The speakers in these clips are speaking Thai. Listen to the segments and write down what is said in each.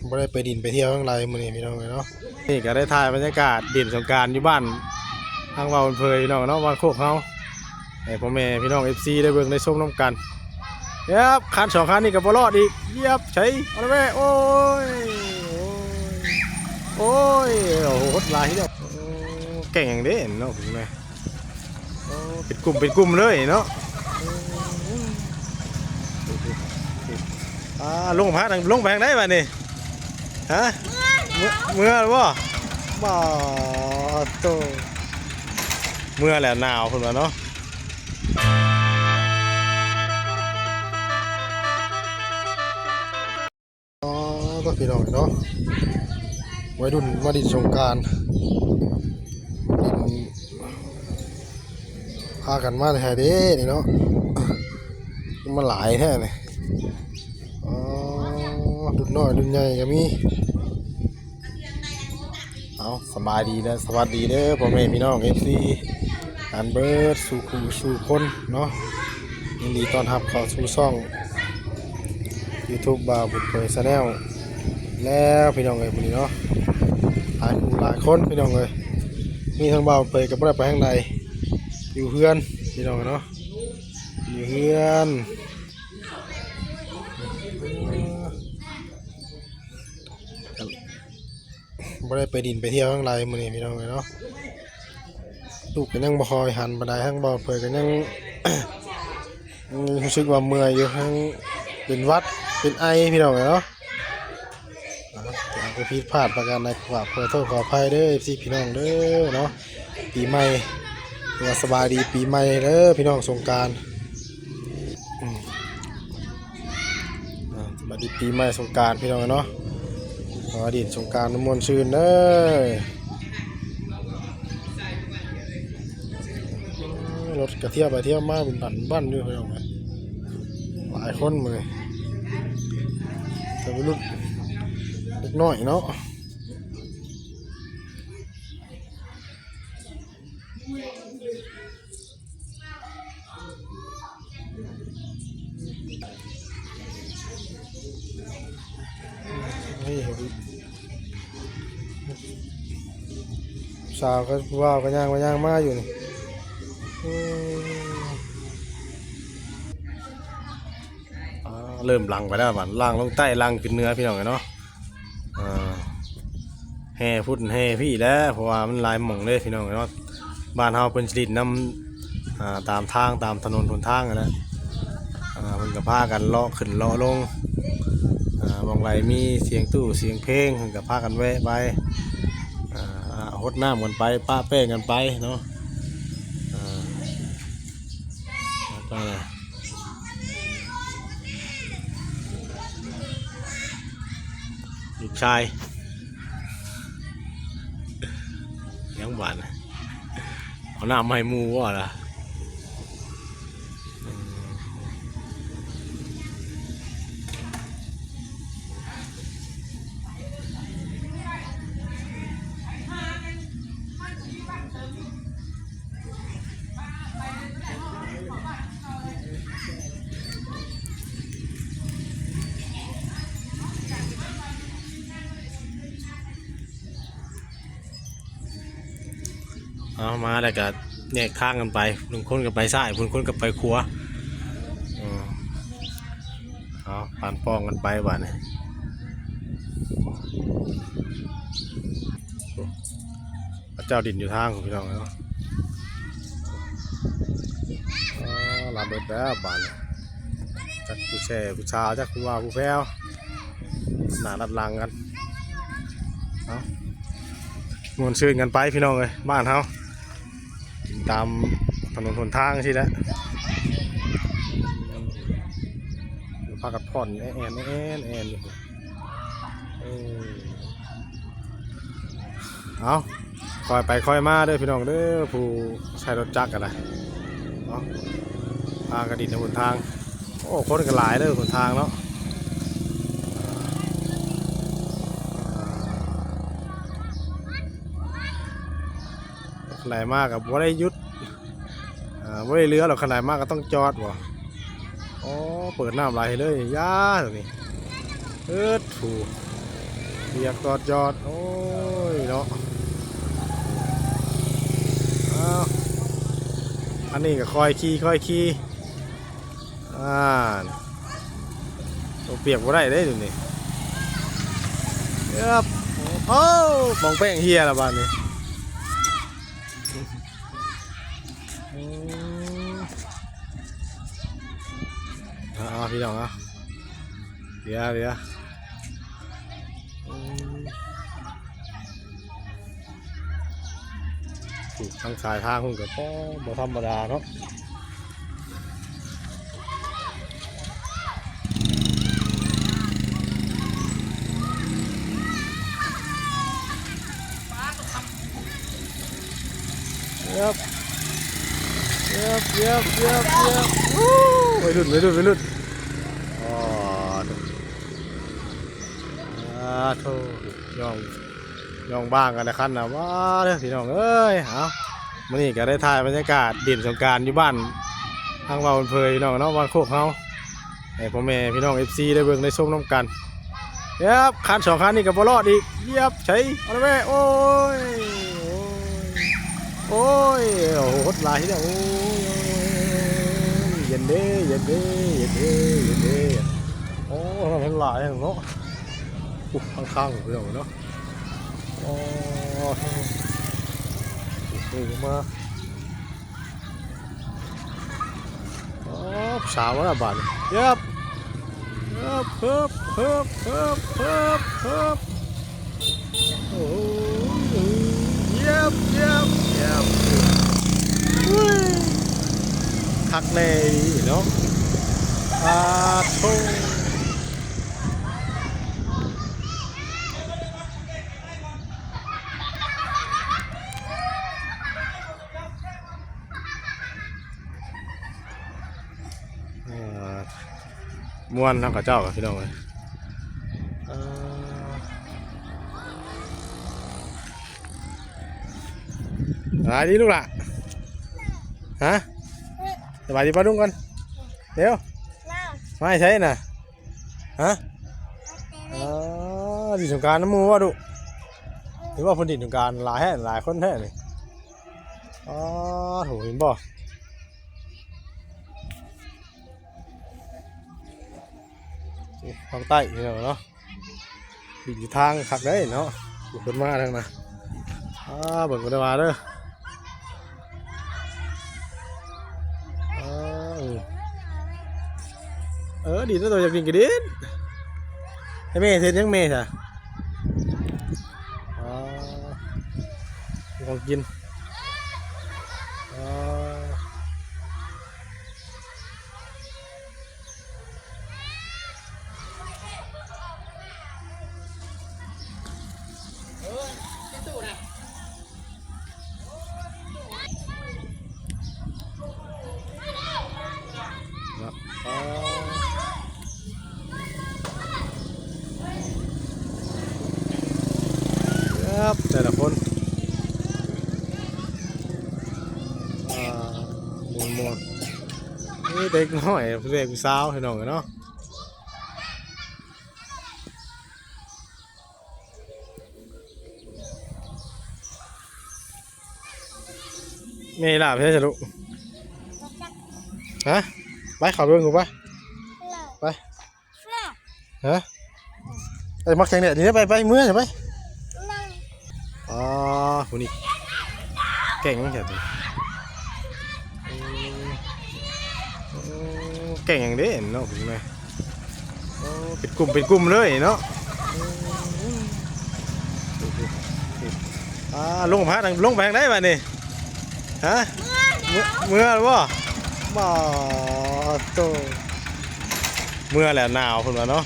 ไม่ได้ไปดินไปเที่ยวทั้งไรมื้อนี้พี่น้องเนาะนี่ก็ได้ถ่ายบรรยากาศดินสงกรานต์อยู่บ้านทางว่าบนเพยพี่น้องเนาะบ้านโคกเฮาให้พ่อแม่พี่น้อง FC ได้เบิ่งได้ชมน้ำกันเย็บคัน2คันนี่ก็บ่รอดอีกเย็บใช้เอาละแม่โอ้ยโอ้ยโอ้โหโคตรลายทีเดียวเก่งอย่างเด้เนาะพี่แม่เป็นกลุ่มเลยเนาะลงพักลงแพงได้ป่ะนี่ฮะเมื่อหรือว่าบ่โตเมื่อแหละหนาวคนละเนาะก็พี่น้องเนาะวัยรุ่นมาดินสงกรานต์พากันมาแท้เด้นี่เนาะมันหลายแท้เลยดุนน้อยดุนใหญ่ก็มีเอาสบายดีนะสวัสดีเด้อพ่อแม่พี่น้อง FC อันเบิร์ดสู่คู่สู่คนเนาะยินดีต้อนรับเข้าสู่ช่อง YouTube บ่าวบุญเผยชาแนลแล้วพี่น้องเอ้ยมื้อนี้เนาะหลายคู่หลายคนพี่น้องเอ้ยมีทั้งบ่าวเผยกับบ่ได้ไปข้างในอยู่เฮือนพี่น้องเนาะอยู่เฮือนไม่ได้ไปดินไปเที่ยวทั้งไรมื้อนี้พี่น้องเนาะลูกก็ยังบ่คอยหันบันไดทั้งบ่เผยก็ยัง รู้สึกว่าเมื่อยอยู่ทั้งเป็นวัดเป็นไอพี่น้องเนาะก็ผิดพลาดประการใดขอโทษขออภัยเด้อพี่พี่น้องเด้อเนาะปีใหม่สบายดีปีใหม่เด้อพี่น้องสงกรานต์สบายดีปีใหม่สงกรานต์พี่น้องเนาะขอดินสงกรานต์มวลชื่นเด้อรถกระเทียบไปเที่ยวมาเป็นบ้านด้วยพี่น้องหลายคนเลยแต่ไม่รู้เล็กน้อยเนาะสาวก็ว่าวก็ย่างมาอยู่นี่เริ่มลังไปแล้วบ้านล่างลงใต้ลังขึ้นเนื้อพี่น้องเนาะแห่พุ่นแห่พี่แล้วเพราะว่ามันลายหม่องเลยพี่น้องเนาะบ้านเฮาเป็นสิรินำตามทางตามถนนหนทางนะมันก็พากันเลาะขึ้นเลาะลงบางไรมีเสียงตู้เสียงเพลงมันก็พากันแวะไปหดน้ำกันไปป้าแป้งกันไปเนาะลูกชายยังหวานเอาหน้าไม่มูว่าล่ะเอามาแล้วก็แยกข้างกันไปบางคนก็ไปซ้ายบางคนก็ไปขวาเอาผ่านป้องกันไปบ้านนี่เจ้าดินอยู่ทางของพี่น้องเนาะลาเบิดแล้วบ้านจักผู้แช่ผู้ชาวจักผู้ว่าผู้แพ้วหนาลัดลังกันเอามวนชื่นกันไปพี่น้องเลยบ้านเฮาตามถนนหนทางใช่แล้วพากันผ่อนแอนอยู่เอาคอยไปคอยมาเด้อพี่น้องเด้อผู้ใช้รถจักรกันนะพากระดิ่งในหนทางโอ้คนกันหลายเด้อหนทางเนาะขนาดมากกับว่าได้ยุดว่าได้เรือหรอกขนาดมากก็ต้องจอดบ่ อ๋อเปิดน้ำไหลเลยย่าตรงนี้ถูเรียกกอดยอดโอ้ยเนาะอ้าวอันนี้ก็คอยขี่ตัวเปียกบ่ได้เด้ดูนี่ครับโอ้มองแป้งเฮียละบ้านนี้พี่น้องเดี๋ยวถูกทางสายทางคุณกับพ่อบ่ธรรมดาเนาะเย็บไปรุ่นอ๋อโธ่ย่องบ้างกันนะครับนะว้าเด้อพี่น้องเอ้ยเอามื่อนี้ก็ได้ถ่ายบรรยากาศดินสงกรานต์อยู่บ้านทางเราเพลพี่น้องเนาะบ้านโคกเขาให้พ่อแม่พี่น้องFCได้เบิ่งได้ชมน้ำกันเย็บคัน2คันนี่ก็บ่รอดอีกเย็บใช่เอาละแม่โอ้ยโอ้โหหดลายที่เนี่ยโอ้ยเย็นเด้โอ้ทำลายเนาะข้างๆเรื่องเนาะโอ้มาสาวละบาทเย็บเพิ่มโอ้เย็บคักเลยเนาะโธ่ม้วนทั้งข้าเจ้ากับพี่น้องเลยสบายดีลูกล่ะฮะสบายดีป้าดุ้งกันเดี๋ยวไม่ใช่น่ะฮะดินสงการน้ำมูว่าดุหรือว่าคนดินสงการหลายคนแท้เลยโหเห็นบ่ทางใต้เนาะดินอยู่ทางขักได้เนาะอยู่บนมาทางน่ะเบิ่งกันได้มาเด้อดีตัวอยากกินกระดิ่งให้แม่เสร็จยังแม่ใช่ของกินครับแต่ละคนมวนนี่เด็กน้อยเด็กสาวให้น้องกันเนาะไม่หลับใช่ไหมลูกฮะไปขับรถกูไปฮะไอ้มักแข่งเนี่ยทีนี้ไปเมื่อใช่ไหมคนนี้เก่งจังเลยเก่งอย่างนี้เนาะคุณแม่เป็นกลุ่มเลยเนาะลงพักลงแพงได้ป่ะนี่ฮะเมื่อหรือเปล่าบ่โตเมื่อแหละหนาวคนละเนาะ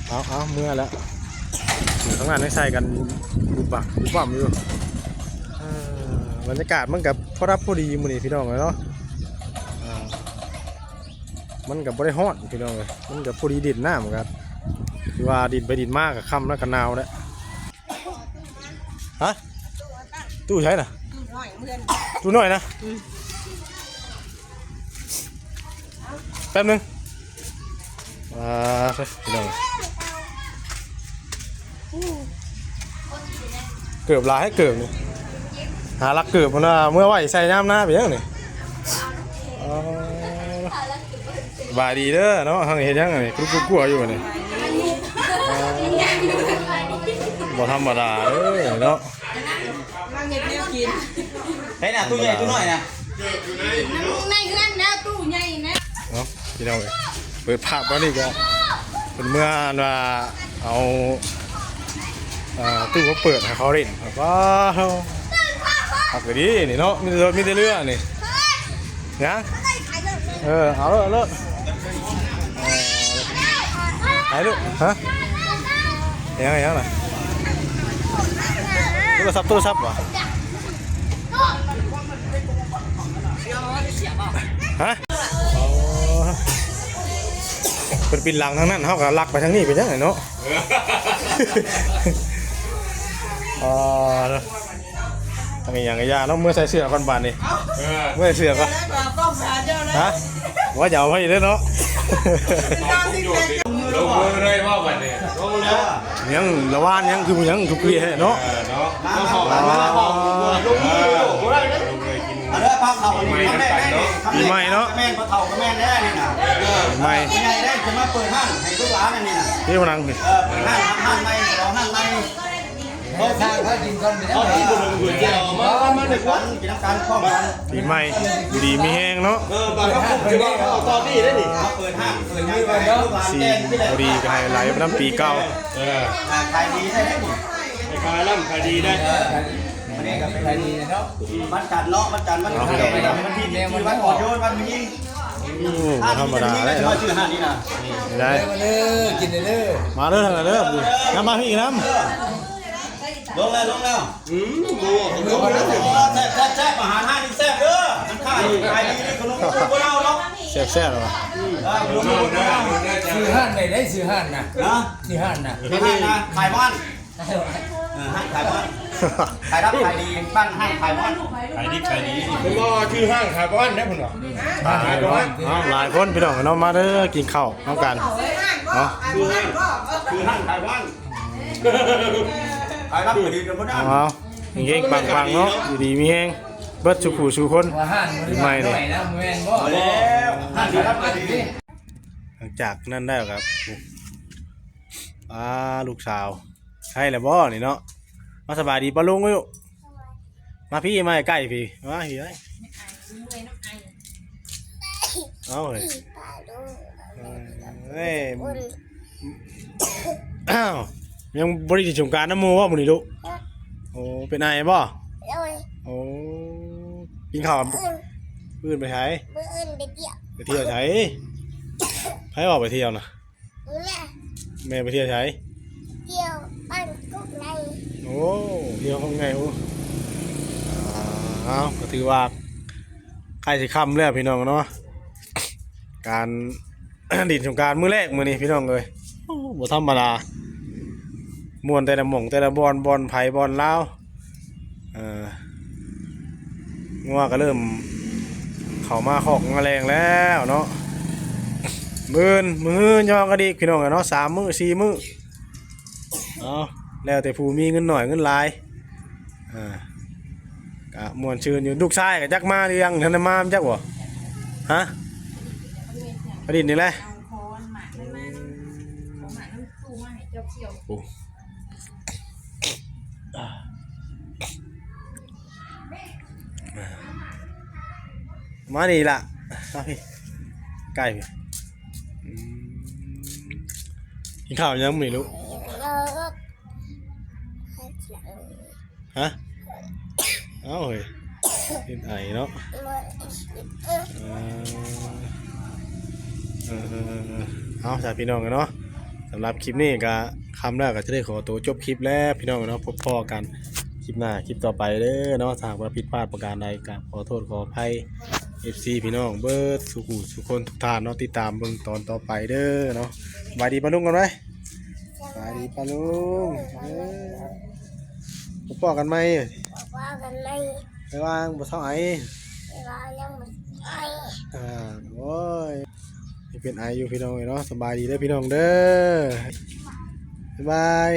เอาเมื่อแล้วทั้งนั้นไม่ใส่กันบุบบั่มอยู่บรรยากาศมันกับพอรับพอดีมื้อนี้พี่น้องเลยเนาะมันกับบริฮอดพี่น้องเลยมันกับพอดีดินหน้าเหมือนกันคือว่าดินไปดินมากกับค่ำแล้วกันหนาวแล้วฮะตู้ใช้น่ะตู้น้อยนะไป ป๊บนึงพี่น้องเกือบลายให้เกือบนี่หาลักเกือบมันว่าเมื่อไหวใส่น้ำหน้าไปยังนี่บายดีเด้อเนาะทางเห็นยังไงกรุ๊ปกลัวอยู่นี่บ่ธรรมดาเด้อเนาะเฮ้ยน่ะตู้ใหญ่ตู้น้อยนะ ในนั้นนะตู้ใหญ่นะ เนาะพี่น้องเปิดภาพก่อนนี่ก็เป็นเมื่อว่าเอาตู้เขาเปิดให้เขาเล่นว้าวขับไปดินี่เนาะมีแต่เรือนี่นะเอาเลยไหนลูกฮะยังไงโทรศัพท์วะฮะเป็นปินหลังทั้งนั้นเขาก็ลักไปทางนี้ไปยังไงเนาะทางนี้อย่างไงยาเนาะเมื่อใส่เสื้อก่อนบานนี่เมื่อใส่เสื้อก็ฮะว่าจะเอาให้เลยเนาะลงมือเลยว่าวันนี้ลงแล้ว ยังละว่านยังคือยังคือเปรี้ยเนาะ เนาะ มาหอมมาหอมลงมือโอ้ยอันนี้พักเขาปีใหม่เนาะ ปีใหม่เนาะ แม่นพอเฒ่าก็แม่นได้นี่น่ะ ใหม่ ปีใหญ่ได้จะมาเปิดห้างให้ลูกหลานนี่น่ะ ที่มานั่งนี่ เปิดห้างใหม่รอห้างใหม่เขาทางเขากินกันไปแล้วเขากินกันก๋วยเตี๋ยวมาเด็กวันกินน้ำกันพร้อมกัน ปีใหม่ดีมีแห้งเนาะ บางครับจะว่าตอนนี้ได้ดิเปิดห้างเปิดห้างไปแล้ว สีพอดีก็ให้ไหลไปน้ำปีเก่า ขายดีได้ดิ ไอ้ขายล่ำขายดีได้ วันนี้ก็เป็นขายดีเนาะวันจันทร์เนาะวันจันทร์วันที่วันอ่อนโยนวันนี้ ธรรมดาได้ เนาะ เนาะ ชื่อห้างนี้นะ ได้กินเด้อมาเด้อทางเด้อน้ำมาพี่อีกน้ำ ลงแล้ว บัว ลงแล้วแซ่บอาหารห้างนี่แซ่บเด้อมันขายดีนี่ขนมพวกเราเนาะ แซ่บๆหรอ ขนมพวกเรา ซื้อห้านไปได้ซื้อห้านนะ นะ ซื้อห้านนะ ห้างนะขายบ้านห้างขายบ้านขายรับขายดีบ้านห้างขายบ้าน ขายดีขายดีผมว่าชื่อห้างขายบ้านได้ผมหรอ หลายคนพี่น้องเนาะมาเด้อกินข้าวน้องกันเนาะ คือห้างขายบ้านขายรับขายดีกันหมดนะ เอาเฮงปังๆเนาะอยู่ดีมีแห้งเบิดสุขูสู่คน ว่าห้านมันไม่ได้นะแม่นบ่ แล้วห้างขายรับขายดี หลังจากนั่นได้ครับลูกสาวใช่แล้วบ่นี่เนาะมาสบายดีปะลุงอยู่มาพี่มาใกล้พี่มาพี่เอาเลยเฮ้ยอ้าวยังบริจิตสงการน้ำมูว่ามึงนี่ลูกโอ้เป็นไงบ่โอ้กินข้าวปืนไปใช้ไปเที่ยวใช้ใช้ออกไปเที่ยวนะแม่ไปเที่ยวใช้โอ้เที่ยวข้างไงโอ้อ้าวก็ถือว่าใครสิค่ำแล้วพี่น้องเนาะการ ดินสงการมื้อแรกมื้อนี้พี่น้องเลยบ่ธรรมดามวนแต่ละหม่องแต่ละบอลไผ่บอลลาวงัวก็เริ่มเข้ามาขอกแมลงแล้วเนาะมื้อยองกระดิกพี่น้องเนาะ3 มื้อ 4 มื้อแล้วแต่ผู้มีเงินหน่อยเงินหลายก็ม่วนชื่นอยู่ลูกชายก็จักมาหรือยังทันได้มาจักบ่ฮะกระดินนี่แหละมานี่ล่ะมาพี่ใกล้พี่กินข้าวยังไม่รู้ฮะเอ้าเฮ้ยกินไอเนาะเอาจากพี่น้องกันเนาะสำหรับคลิปนี้ก็คำแรกก็จะได้ขอตัวจบคลิปแล้วพี่น้องเนาะพบพ่อกันคลิปหน้าคลิปต่อไปเด้อเนาะหากว่าผิดพลาดประการใดก็ขอโทษขออภัย FC พี่น้องเบิร์ดสุคนทุกท่านเนาะติดตามเบิ่งตอนต่อไปเด้อเนาะสบายดีปะลุงกันไหมสบายดีปะลุงพบพ่อกันไหมไปวางบ่เท่าไหร่โอ้ย เป็นไออยู่พี่น้องเนาะสบายดีเด้อพี่น้องเด้อบ๊ายบาย